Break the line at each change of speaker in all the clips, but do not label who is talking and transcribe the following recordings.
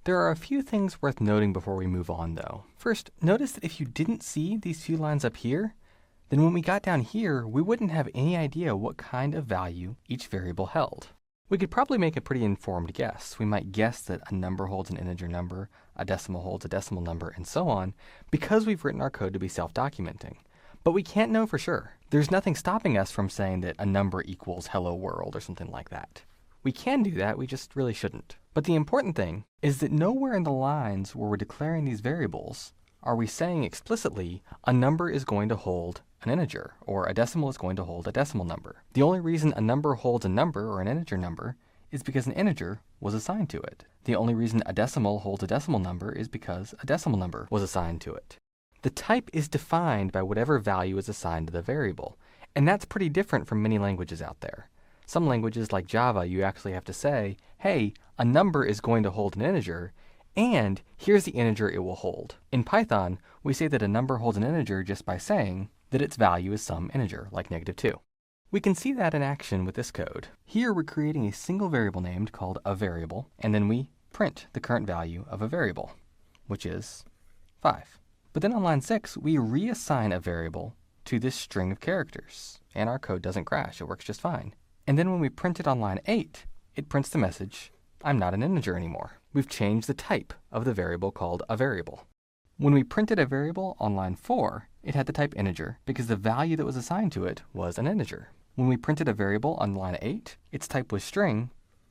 There are a few things worth noting before we move on though. First, notice that if you didn't see these few lines up here, then when we got down here, we wouldn't have any idea what kind of value each variable held. We could probably make a pretty informed guess. We might guess that a number holds an integer number, a decimal holds a decimal number, and so on, because we've written our code to be self-documenting. But we can't know for sure. There's nothing stopping us from saying that a number equals hello world or something like that. We can do that, we just really shouldn't. But the important thing is that nowhere in the lines where we're declaring these variables are we saying explicitly a number is going to hold an integer, or a decimal is going to hold a decimal number. The only reason a number holds a number or an integer number is because an integer was assigned to it. The only reason a decimal holds a decimal number is because a decimal number was assigned to it. The type is defined by whatever value is assigned to the variable, and that's pretty different from many languages out there. Some languages like Java, you actually have to say, hey, a number is going to hold an integer, and here's the integer it will hold. In Python, we say that a number holds an integer just by saying that its value is some integer, like -2. We can see that in action with this code. Here we're creating a single variable named called a variable, and then we print the current value of a variable, which is 5. But then on line 6, we reassign a variable to this string of characters, and our code doesn't crash, it works just fine. And then when we print it on line 8, it prints the message, I'm not an integer anymore. We've changed the type of the variable called a variable. When we printed a variable on line 4, it had the type integer because the value that was assigned to it was an integer. When we printed a variable on line 8, its type was string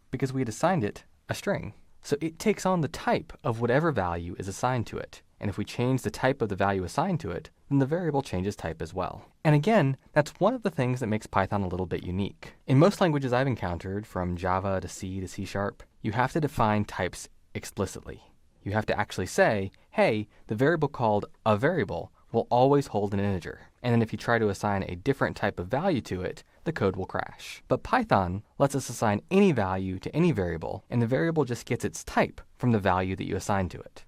because we had assigned it a string. So it takes on the type of whatever value is assigned to it. And if we change the type of the value assigned to it, then the variable changes type as well. And again, that's one of the things that makes Python a little bit unique. In most languages I've encountered, from Java to C Sharp, you have to define types explicitly. You have to actually say, hey, the variable called a variable will always hold an integer. And then if you try to assign a different type of value to it, the code will crash. But Python lets us assign any value to any variable, and the variable just gets its type from the value that you assign to it.